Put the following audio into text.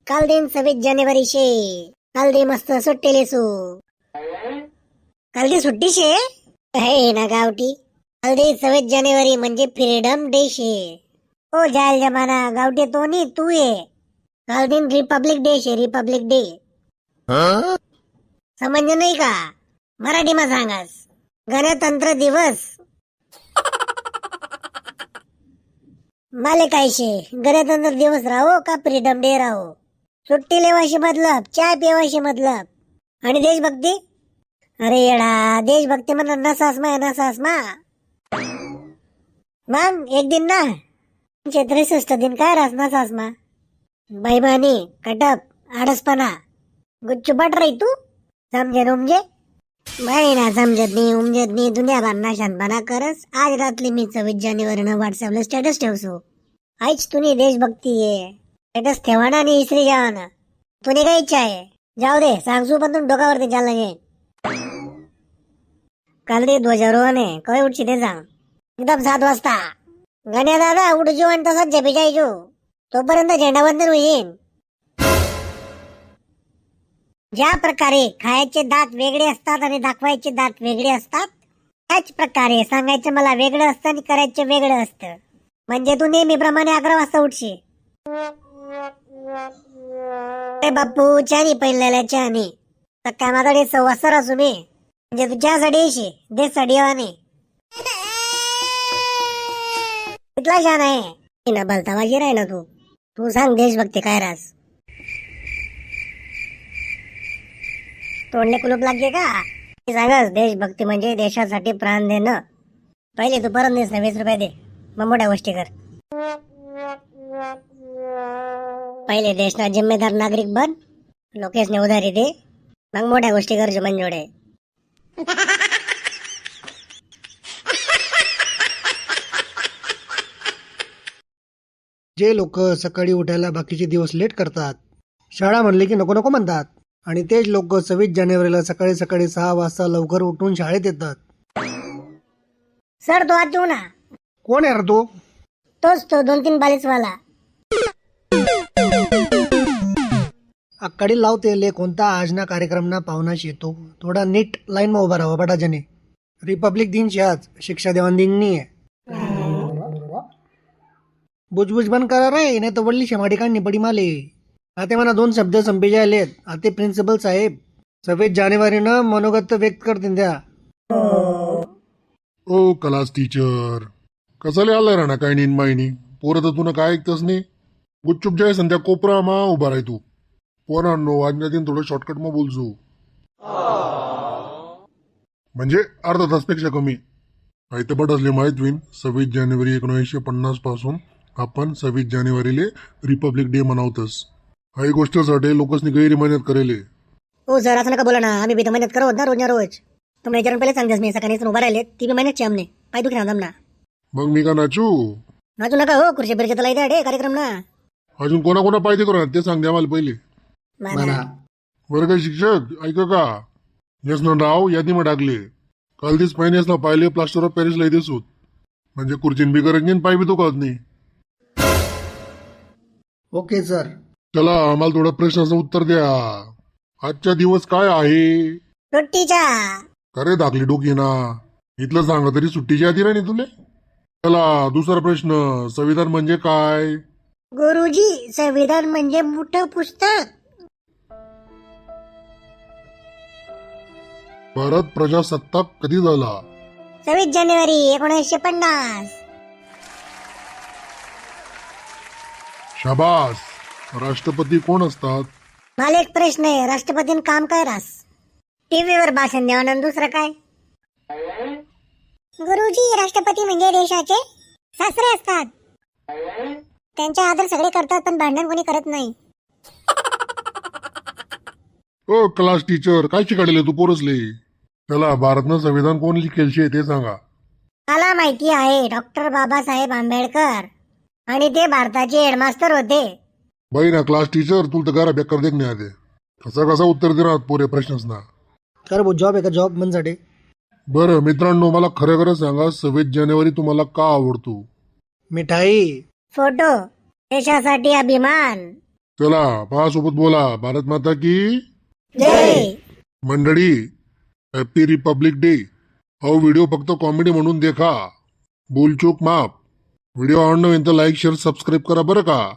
काल दिन 26 जानेवारी शे. काल दे मस्त सुट्टी लेसू. काल दे सुट्टी शे हे ना गावठी. काल दे 26 जानेवारी म्हणजे फ्रीडम डे शे. ओ जाल जमाना गावठी तो नी तू ये. काल दिन रिपब्लिक डे शे. रिपब्लिक डे समज नाही का? मराठी मा सांगास. गणतंत्र दिवस माले काय शे. गणतंत्र दिवस राहो का फ्रीडम डे राहो, सुट्टी लेवाशी मतलब, चाय पिवाशी मतलब. आणि देशभक्ती, अरे येडा, देशभक्ती म्हणा नसास मा नसास मा. मग एक दिन ना 63 दिन काय रास नसास मा. बैमानी, कटप, आडसपणा, गुच्चूपट रही तू. समजे उमजे बाई ना समजत नाही उमजत नाही. दुनिया भरना शानपणा करस. आज रात्री मी 26 जानेवारी व्हॉट्सअपला स्टेटस ठेवसो. आईच तुनी देशभक्ती आहे. स्टेटस ठेवाना आणि इसरी जावाना. तुने काय इच्छा आहे जाऊ दे सांगसू, पण तुम डोकावरती चालला गे. काल रे ध्वजारोहण आहे. कधी उठशी ते सांग. एकदम 7 वाजता. गण्या दादा उठजो आणि तसाच झेपी जायचो. तोपर्यंत झेंडावंदन होईल. ज्या प्रकारे खायचे दात वेगळे असतात आणि दाखवायचे दात वेगळे असतात, त्याच प्रकारे सांगायचं मला वेगळं असतं आणि करायचं वेगळं असतं. म्हणजे तू नेहमीप्रमाणे 11 वाजता उठशी. अरे बाप्पू चानी पहिल्याला चानी सकाळ माझा 1:15 असू मी. म्हणजे तू चहासाठी येशी देशसाठी आणि इथला छान आहे ना. भलता माझी राही ना तू. तू सांग देशभक्ती काय रास. तोंडले कुलूप लागते का? सांगस देशभक्ती म्हणजे देशासाठी प्राण देणं. पहिले तू परत देस ना 20 रुपये दे, मग मोठ्या गोष्टी कर. पहिले देशना जिम्मेदार नागरिक बन, लोकेशने उधारी दे, मग मोठ्या गोष्टी कर मंजोडे. जे लोक सकाळी उठायला बाकीचे दिवस लेट करतात, शाळा म्हणले की नको नको म्हणतात, आणि तेच लोक 26 जानेवारीला सकाळी सकाळी 6 वाजता लवकर उठून शाळेत येतात. सर तो आज तू ना. कोण आहे रे तो? तोच तो 2-3 बालीस वाला. आक्काडी लावते ले कोणता आजना कार्यक्रम ना पाहुणाशी येतो. थोडा नीट लाईन मा उभा राहा बटाजने. रिपब्लिक दिन शे आज, शिक्षा देवान दिन नाही आहे. बुजबुज बंद करा रे, नाही तर वडली शेमाडी काढणी पडी माले. आता मला 2 शब्द संपे जायलेत. आता प्रिन्सिपल साहेब 26 जानेवारीनं मनोगत व्यक्त करतील द्या. ओ क्लास टीचर, कसाले आलाय राणा काय नीन मायनी. पोरं तर तुला काय ऐकतच नाही. गुपचूप जाय संध्या कोपरा मा उभा राह तू. पोरांनो आजच्या दिन थोडं शॉर्टकट मा बोलजो. म्हणजे अर्धा तासपेक्षा कमी. ते बटसले माहित होईन 26 जानेवारी 1950 पासून आपण 26 जानेवारीले रिपब्लिक डे मनवतस. काही गोष्टीसाठी लोकसनी गैर मेहनत करेले. हो सर असं नका बोला ना. आम्ही बी तर मेहनत करत ना रोज रोज. तुम्ही विचारून पहिले सांगतेस मी सकाळी उभा राहिले ती बी मेहनत आमने पाय दुखी ना जमना. मग मी का नाचू? नाचू नका हो. खुर्ची बिरची तला इथे कार्यक्रम ना. अजून कोणा पाहिजे करा ते सांग द्या मला पहिले. वर्ग शिक्षक ऐक का, यस ना राव यादी मा टाकले. काल दिस महिन्यास ना पाहिले प्लास्टर ऑफ पॅरिस ला देसूत. म्हणजे खुर्चीन बी करत पाय बी तो कळत नाही. Okay sir. चला आम्हाला थोडा प्रश्नाचं उत्तर द्या. आजचा दिवस काय आहे? सुट्टीचा. खरे दाखली डोकी ना. इथलं सांगा तरी सुट्टीची आधी नाही तुले. चला दुसरा प्रश्न, संविधान म्हणजे काय? गुरुजी संविधान म्हणजे मोठं पुस्तक. भारत प्रजासत्ताक कधी झाला? 26 जानेवारी 1950. शाबास. राष्ट्रपती कोण असतात? मला एक प्रश्न आहे. राष्ट्रपतीन काम काय रास? टीव्हीवर भाषण द्यावं दुसरं काय? गुरुजी राष्ट्रपती म्हणजे देशाचे सासरे असतात. त्यांचा आदर सगळे करतात पण भांडण कोणी करत नाही. ओ क्लास टीचर काय शिकाडले तू पोरसले? चला भारतनं संविधान कोण लिखेल शे ते सांगा. मला माहिती आहे डॉक्टर बाबासाहेब आंबेडकर. आणि ते भारताचे हेडमास्टर होते. बाई ना क्लास टीचर तुला तर घरा बेकार देख नाही आले. कसा उत्तर देणार पुरे प्रश्नच ना. कर भाऊ जॉब आहे का जॉब मनसाठी. बरं मित्रांनो मला खरं सांगा 26 जानेवारी तुम्हाला का आवडतो? मिठाई. फोटो. देशासाठी अभिमान. चला माझ्यासोबत बोला, भारत माता की जय. मंडळी. Happy Republic day. हा व्हिडिओ फक्त कॉमेडी म्हणून देखा, बोलचूक माफ. व्हिडिओ आवडणं तर लाईक शेअर सबस्क्राईब करा बरं का.